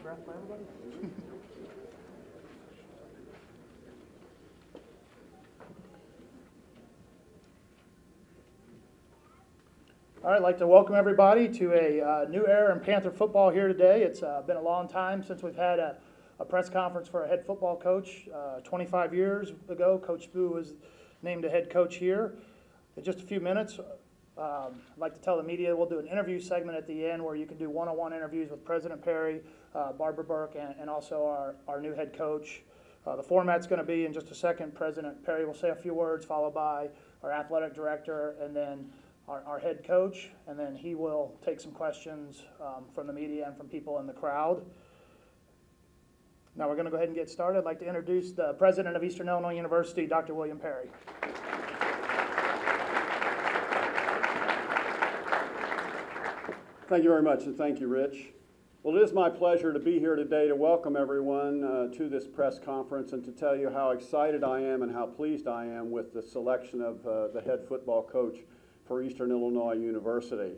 breath for everybody? All right, I'd like to welcome everybody to a new era in Panther football here today. It's been a long time since we've had a press conference for a head football coach. 25 years ago, Coach Boo was named a head coach here. In just a few minutes, I'd like to tell the media we'll do an interview segment at the end where you can do one-on-one interviews with President Perry, Barbara Burke, and also our new head coach. The format's going to be in just a second. President Perry will say a few words, followed by our athletic director, and then our head coach, and then he will take some questions from the media and from people in the crowd. Now we're going to go ahead and get started. I'd like to introduce the president of Eastern Illinois University, Dr. William Perry. Thank you very much, and thank you, Rich. Well, it is my pleasure to be here today to welcome everyone to this press conference and to tell you how excited I am and how pleased I am with the selection of the head football coach for Eastern Illinois University.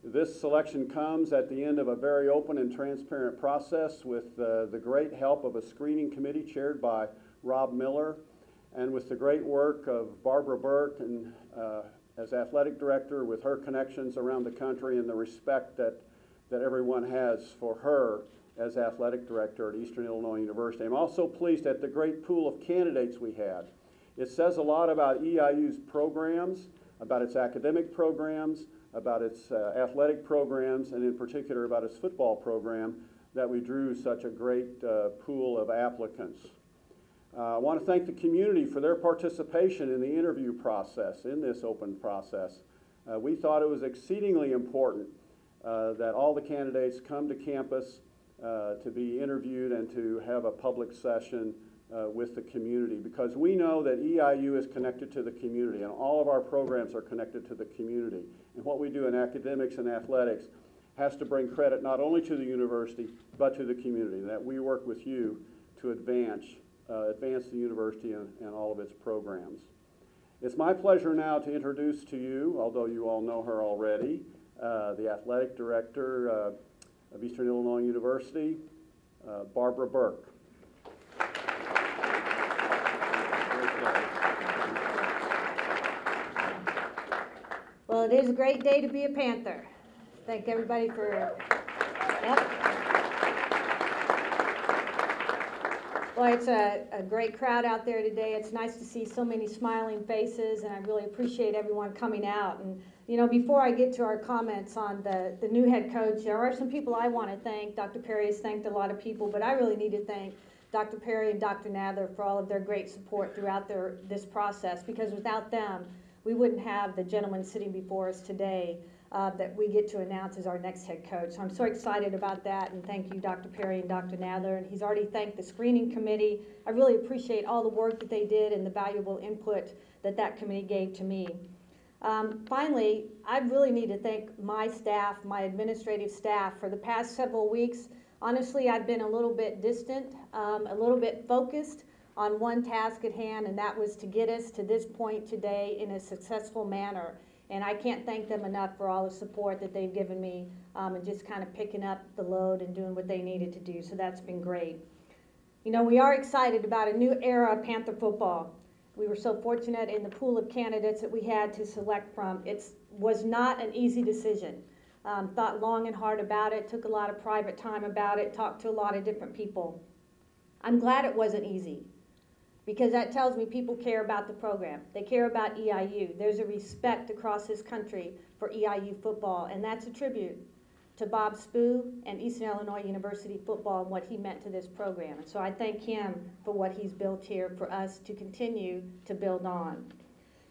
This selection comes at the end of a very open and transparent process with the great help of a screening committee chaired by Rob Miller and with the great work of Barbara Burke and as athletic director, with her connections around the country and the respect that everyone has for her as athletic director at Eastern Illinois University. I'm also pleased at the great pool of candidates we had. It says a lot about EIU's programs, about its academic programs, about its athletic programs, and in particular about its football program, that we drew such a great pool of applicants. I want to thank the community for their participation in the interview process, in this open process. We thought it was exceedingly important that all the candidates come to campus to be interviewed and to have a public session with the community, because we know that EIU is connected to the community and all of our programs are connected to the community. And what we do in academics and athletics has to bring credit not only to the university but to the community, that we work with you to advance the university and all of its programs. It's my pleasure now to introduce to you, although you all know her already, the athletic director of Eastern Illinois University, Barbara Burke. Well, it is a great day to be a Panther. Thank everybody for, Well, it's a great crowd out there today. It's nice to see so many smiling faces, and I really appreciate everyone coming out. And, you know, before I get to our comments on the new head coach, there are some people I want to thank. Dr. Perry has thanked a lot of people, but I really need to thank Dr. Perry and Dr. Nather for all of their great support throughout this process, because without them, we wouldn't have the gentleman sitting before us today that we get to announce as our next head coach. So I'm so excited about that, and thank you, Dr. Perry and Dr. Nather. And he's already thanked the screening committee. I really appreciate all the work that they did and the valuable input that committee gave to me. Finally, I really need to thank my staff, my administrative staff. For the past several weeks, honestly, I've been a little bit distant, a little bit focused on one task at hand, and that was to get us to this point today in a successful manner. And I can't thank them enough for all the support that they've given me and just kind of picking up the load and doing what they needed to do. So that's been great. You know, we are excited about a new era of Panther football. We were so fortunate in the pool of candidates that we had to select from. It was not an easy decision. Thought long and hard about it, took a lot of private time about it, talked to a lot of different people. I'm glad it wasn't easy, because that tells me people care about the program. They care about EIU. There's a respect across this country for EIU football, and that's a tribute to Bob Spoo and Eastern Illinois University football and what he meant to this program. And so I thank him for what he's built here for us to continue to build on.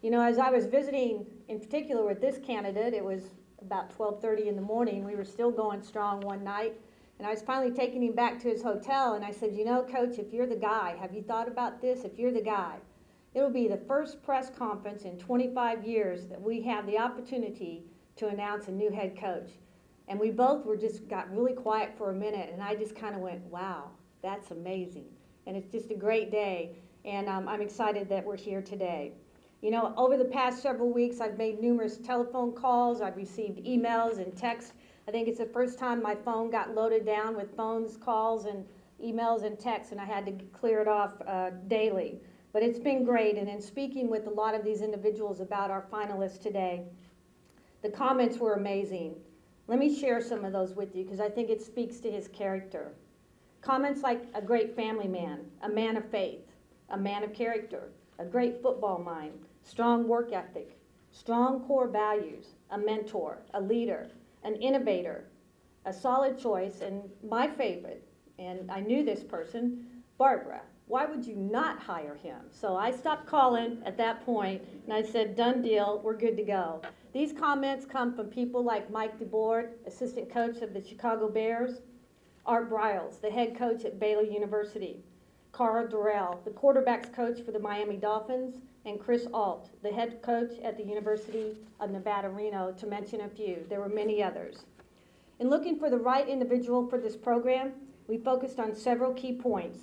You know, as I was visiting in particular with this candidate, it was about 12:30 in the morning. We were still going strong one night. And I was finally taking him back to his hotel, and I said, you know, Coach, if you're the guy, have you thought about this? If you're the guy, it'll be the first press conference in 25 years that we have the opportunity to announce a new head coach. And we both got really quiet for a minute, and I just kind of went, wow, that's amazing. And it's just a great day, and I'm excited that we're here today. You know, over the past several weeks, I've made numerous telephone calls, I've received emails and texts. I think it's the first time my phone got loaded down with phones, calls, and emails and texts, and I had to clear it off daily. But it's been great, and in speaking with a lot of these individuals about our finalists today, the comments were amazing. Let me share some of those with you because I think it speaks to his character. Comments like a great family man, a man of faith, a man of character, a great football mind, strong work ethic, strong core values, a mentor, a leader, an innovator, a solid choice, and my favorite, and I knew this person, Barbara. Why would you not hire him? So I stopped calling at that point, and I said, done deal, we're good to go. These comments come from people like Mike DeBoard, assistant coach of the Chicago Bears, Art Briles, the head coach at Baylor University, Carl Durrell, the quarterback's coach for the Miami Dolphins, and Chris Alt, the head coach at the University of Nevada, Reno, to mention a few. There were many others. In looking for the right individual for this program, we focused on several key points.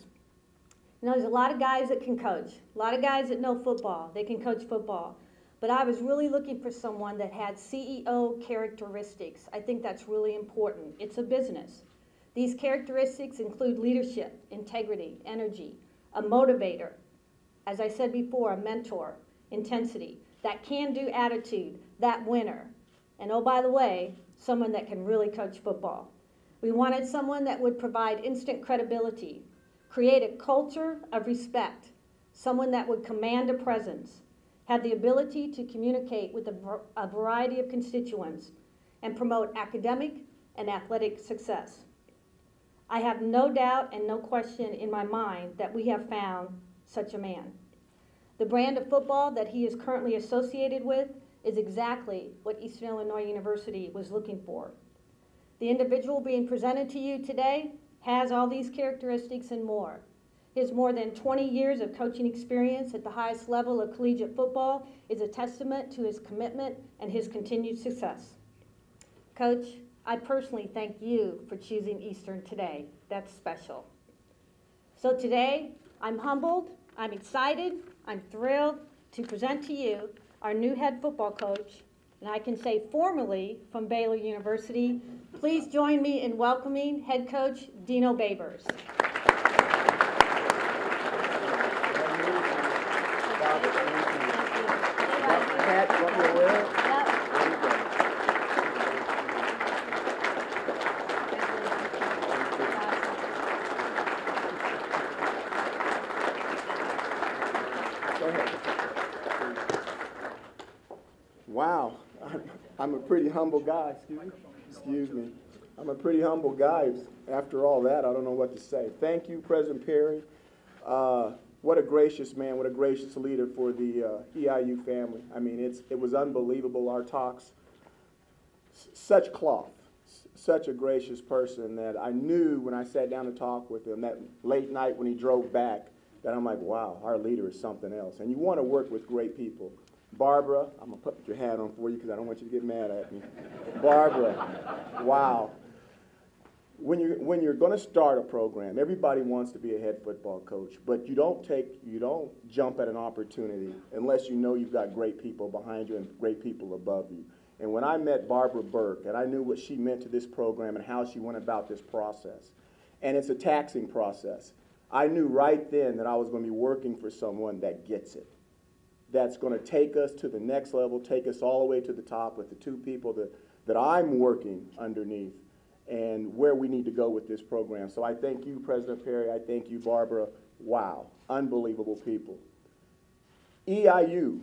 You know, there's a lot of guys that can coach, a lot of guys that know football, they can coach football. But I was really looking for someone that had CEO characteristics. I think that's really important. It's a business. These characteristics include leadership, integrity, energy, a motivator, as I said before, a mentor, intensity, that can-do attitude, that winner. And oh, by the way, someone that can really coach football. We wanted someone that would provide instant credibility, create a culture of respect, someone that would command a presence, have the ability to communicate with a variety of constituents, and promote academic and athletic success. I have no doubt and no question in my mind that we have found such a man. The brand of football that he is currently associated with is exactly what Eastern Illinois University was looking for. The individual being presented to you today has all these characteristics and more. His more than 20 years of coaching experience at the highest level of collegiate football is a testament to his commitment and his continued success. Coach, I personally thank you for choosing Eastern today. That's special. So today, I'm humbled, I'm excited, I'm thrilled to present to you our new head football coach, and I can say formally from Baylor University. Please join me in welcoming head coach Dino Babers. Wow, I'm a pretty humble guy. Excuse me. I'm a pretty humble guy. After all that, I don't know what to say. Thank you, President Perry. What a gracious man, what a gracious leader for the EIU family. I mean, it was unbelievable, our talks. Such cloth, such a gracious person that I knew when I sat down to talk with him that late night when he drove back, that I'm like, wow, our leader is something else. And you want to work with great people. Barbara, I'm going to put your hat on for you because I don't want you to get mad at me. Barbara, wow. When you're going to start a program, everybody wants to be a head football coach, but you don't jump at an opportunity unless you know you've got great people behind you and great people above you. And when I met Barbara Burke and I knew what she meant to this program and how she went about this process, and it's a taxing process, I knew right then that I was going to be working for someone that gets it, that's going to take us to the next level, take us all the way to the top with the two people that I'm working underneath and where we need to go with this program. So I thank you, President Perry. I thank you, Barbara. Wow, unbelievable people. EIU,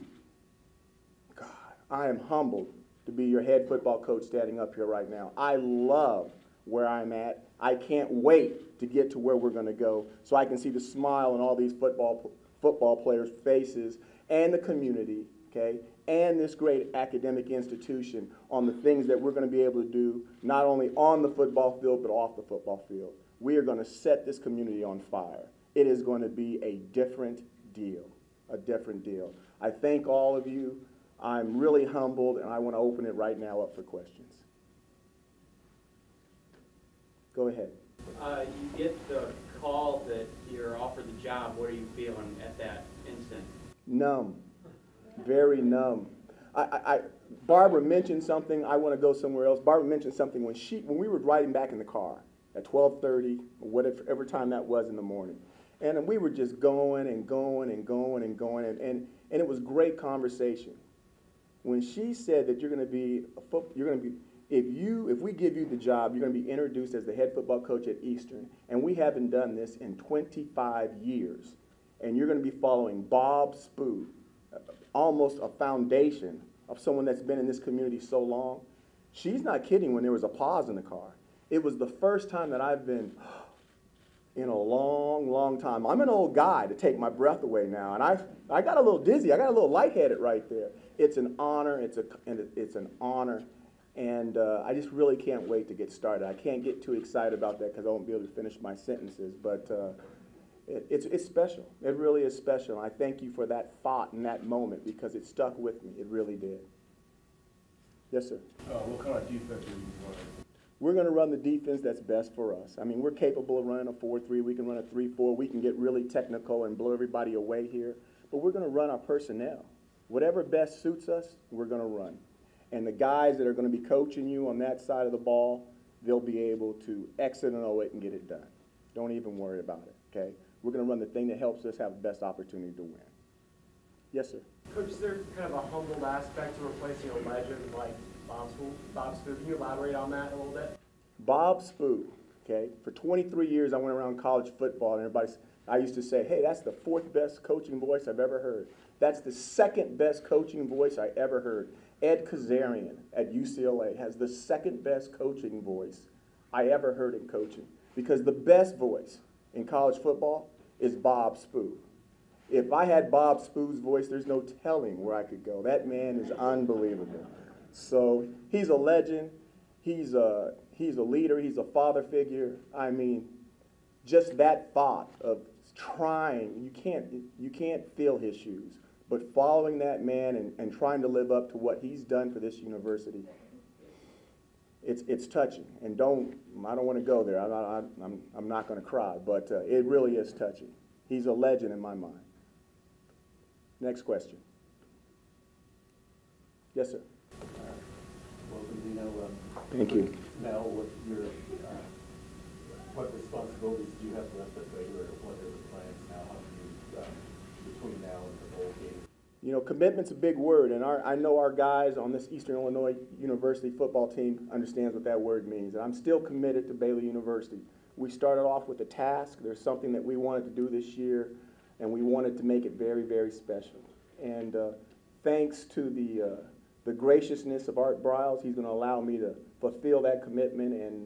God, I am humbled to be your head football coach standing up here right now. I love where I'm at. I can't wait to get to where we're going to go so I can see the smile on all these football players' faces and the community, okay, and this great academic institution on the things that we're going to be able to do, not only on the football field, but off the football field. We are going to set this community on fire. It is going to be a different deal, a different deal. I thank all of you. I'm really humbled, and I want to open it right now up for questions. Go ahead. You get the call that you're offered the job. What are you feeling at that instant? Numb, very numb. Barbara mentioned something. I want to go somewhere else. Barbara mentioned something when we were riding back in the car at 12:30, whatever time that was in the morning, and we were just going and going and going and going, and it was great conversation. When she said that you're going to be if we give you the job, you're going to be introduced as the head football coach at Eastern, and we haven't done this in 25 years, and you're going to be following Bob Spoo, almost a foundation of someone that's been in this community so long. She's not kidding when there was a pause in the car. It was the first time that I've been in a long, long time. I'm an old guy to take my breath away now, and I got a little dizzy. I got a little lightheaded right there. It's an honor. It's an honor, and I just really can't wait to get started. I can't get too excited about that because I won't be able to finish my sentences, but it's special. It really is special. And I thank you for that thought and that moment because it stuck with me. It really did. Yes, sir. What kind of defense are you running? We're going to run the defense that's best for us. I mean, we're capable of running a 4-3. We can run a 3-4. We can get really technical and blow everybody away here. But we're going to run our personnel. Whatever best suits us, we're going to run. And the guys that are going to be coaching you on that side of the ball, they'll be able to exit and owe it and get it done. Don't even worry about it, okay? We're going to run the thing that helps us have the best opportunity to win. Yes, sir. Coach, is there kind of a humbled aspect to replacing a legend like Bob Spoo? Can you elaborate on that a little bit? Bob Spoo, okay? For 23 years, I went around college football, and I used to say, hey, that's the 4th best coaching voice I've ever heard. That's the 2nd best coaching voice I ever heard. Ed Kazarian at UCLA has the 2nd best coaching voice I ever heard in coaching because the best voice in college football is Bob Spoo. If I had Bob Spoo's voice, there's no telling where I could go. That man is unbelievable. So he's a legend. He's a leader. He's a father figure. I mean, just that thought of trying, you can't fill his shoes, but following that man and trying to live up to what he's done for this university, it's touching. And I don't want to go there. I'm not going to cry, but it really is touching. He's a legend in my mind. Next question. Yes, sir. Welcome, Dino. Thank you. Now, what responsibilities do you have left at Baylor, or what are the plans now? How do you, between now and the bowl game? You know, commitment's a big word, and I know our guys on this Eastern Illinois University football team understands what that word means, and I'm still committed to Baylor University. We started off with a task. There's something that we wanted to do this year, and we wanted to make it very, very special. And thanks to the graciousness of Art Briles, he's going to allow me to fulfill that commitment and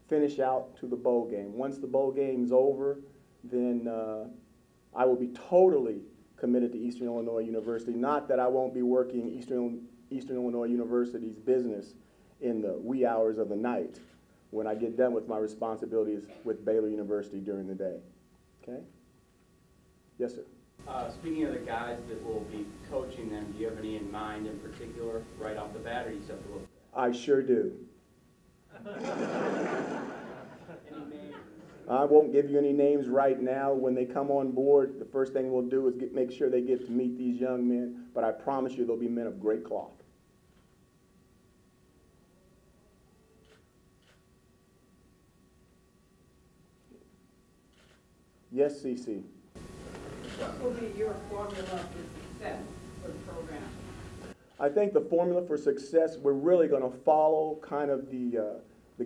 finish out to the bowl game. Once the bowl game's over, then I will be totally committed to Eastern Illinois University. Not that I won't be working Eastern Illinois University's business in the wee hours of the night when I get done with my responsibilities with Baylor University during the day. Okay? Yes, sir. Speaking of the guys that will be coaching them, do you have any in mind in particular right off the bat, or you just have to look? I sure do. Any names? I won't give you any names right now. When they come on board, the first thing we'll do is make sure they get to meet these young men, but I promise you they'll be men of great cloth. Yes, CC. What will be your formula for success for the program? I think the formula for success, we're really going to follow kind of the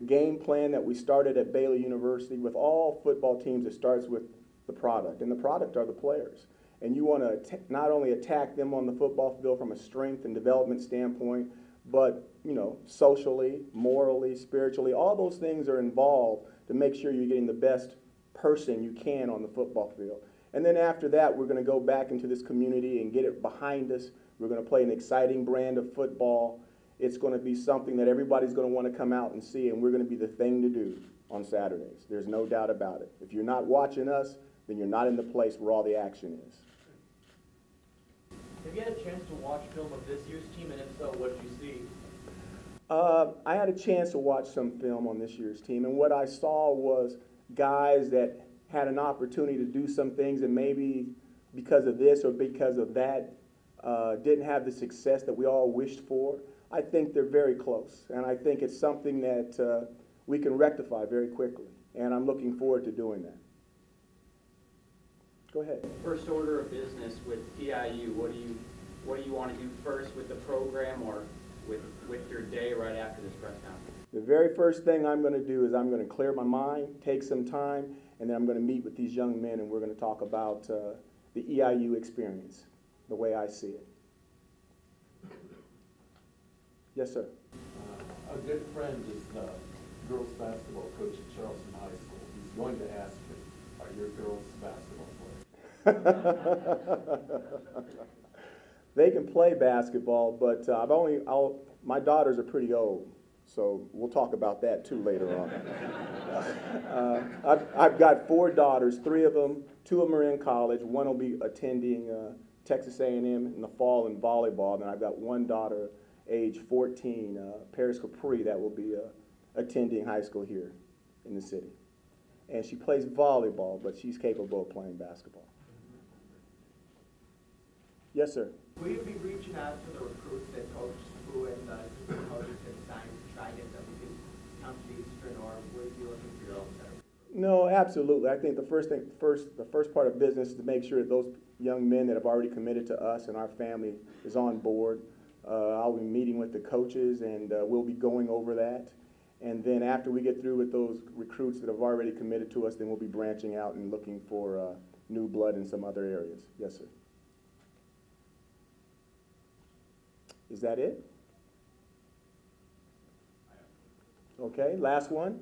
game plan that we started at Baylor University. With all football teams, it starts with the product, and the product are the players. And you want to not only attack them on the football field from a strength and development standpoint, but, you know, socially, morally, spiritually, all those things are involved to make sure you're getting the best person you can on the football field. And then after that, we're going to go back into this community and get it behind us. We're going to play an exciting brand of football. It's going to be something that everybody's going to want to come out and see, and we're going to be the thing to do on Saturdays. There's no doubt about it. If you're not watching us, then you're not in the place where all the action is. Have you had a chance to watch film of this year's team, and if so, what did you see? I had a chance to watch some film on this year's team, and what I saw was guys that had an opportunity to do some things, and maybe because of this or because of that, didn't have the success that we all wished for. I think they're very close, and I think it's something that we can rectify very quickly, and I'm looking forward to doing that. Go ahead. First order of business with EIU, what do you want to do first with the program or with your day right after this press conference? The very first thing I'm going to do is I'm going to clear my mind, take some time, and then I'm going to meet with these young men, and we're going to talk about the EIU experience, the way I see it. Yes, sir. A good friend is the girls' basketball coach at Charleston High School. He's going to ask you, are your girls basketball players? They can play basketball, but my daughters are pretty old, so we'll talk about that too later on. I've got 4 daughters, 3 of them, 2 of them are in college. One will be attending Texas A&M in the fall in volleyball, and then I've got 1 daughter, age 14, Paris Capri, that will be attending high school here in the city. And she plays volleyball, but she's capable of playing basketball. Yes, sir. Will you be reaching out to the recruits that Coach Spoo and the assistant coaches have signed to try to get them to come to Eastern, or will you be looking for your own set of recruits? No, absolutely. I think the first part of business is to make sure that those young men that have already committed to us and our family is on board. I'll be meeting with the coaches, and we'll be going over that. And then after we get through with those recruits that have already committed to us, then we'll be branching out and looking for new blood in some other areas. Yes, sir. Is that it? Okay, last one.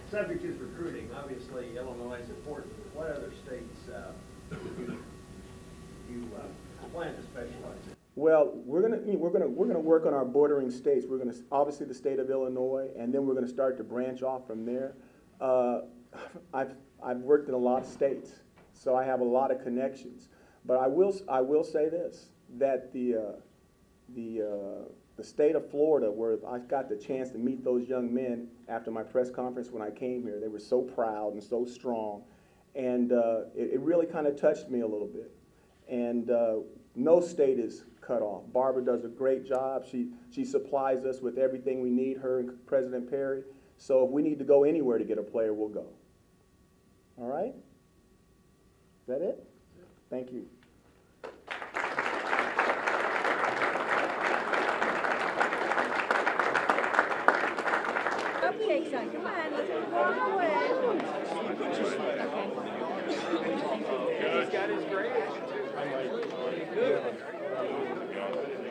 Subject is recruiting. Obviously, Illinois is important. What other states you plan to specialize in? Well, we're gonna work on our bordering states. We're gonna obviously the state of Illinois, and then we're gonna start to branch off from there. I've worked in a lot of states, so I have a lot of connections. But I will say this, that the state of Florida, where I got the chance to meet those young men after my press conference when I came here, they were so proud and so strong, and it really kind of touched me a little bit. And no state is cut off. Barbara does a great job. She supplies us with everything we need, her and President Perry. So if we need to go anywhere to get a player, we'll go. All right? Is that it? Thank you. Cupcakes on. Come on, let's walk away. He's got his grade.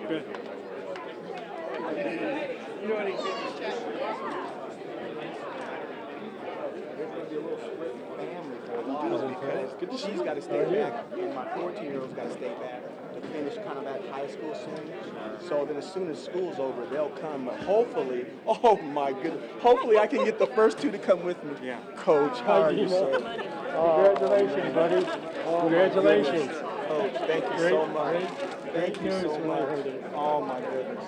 Good. You know what he did? There's going to be a little split family for a while because she's got to stay back and my 14-year-old's got to stay back to finish kind of that high school soon. So then as soon as school's over, they'll come. But hopefully, oh my goodness, hopefully I can get the first 2 to come with me. Yeah. Coach, how are you, sir? Congratulations, buddy. Congratulations. Coach, thank you so much. Thank you so much. Oh my goodness.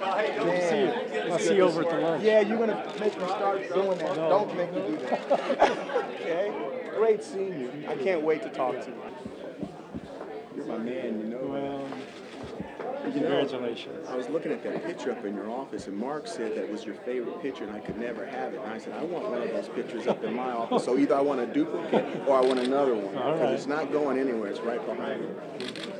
Good to see you. I'll see you over at the lunch. Yeah, you're going to make me start doing that. No. Don't make me do that. Okay? Great seeing you. I can't wait to talk to you. You're my man, you know. Well, You know, congratulations. I was looking at that picture up in your office, and Mark said that was your favorite picture, and I could never have it. And I said, I want one of those pictures up in my office. So either I want a duplicate or I want another one. Because it's not going anywhere. It's right behind me.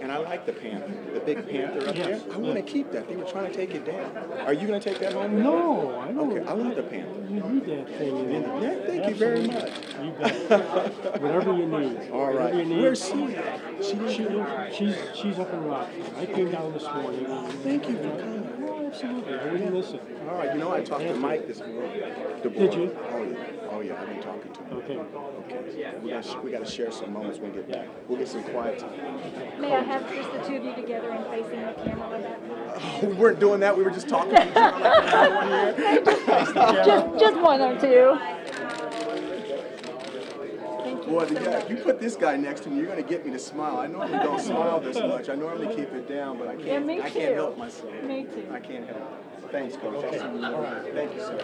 And I like the panther, the big panther up there. I want to keep that. They were trying to take it down. Are you going to take that home? No, I don't. Okay, I love the panther. You need that thing. Yeah, thank you very much. You bet. Whatever you need. All right. You need. Where's she? She's up in Rockford. I came down this morning. Thank you for coming. Oh, absolutely. I wouldn't miss it. All right. You know, I talked to Mike this morning. Did you? Oh yeah. I've been talking to him. Okay. Okay. We got to share some moments when we get back. We'll get some quiet time. May I have just the 2 of you together and facing the camera like that? We weren't doing that. We were just talking to each other. just 1 or 2. Boy, if you put this guy next to me, you're going to get me to smile. I normally don't smile this much. I normally keep it down, but I can't. Yeah, me too. I can't help myself. Me too. I can't help it. Thanks, Coach. I'll see you tomorrow. Thank you, sir.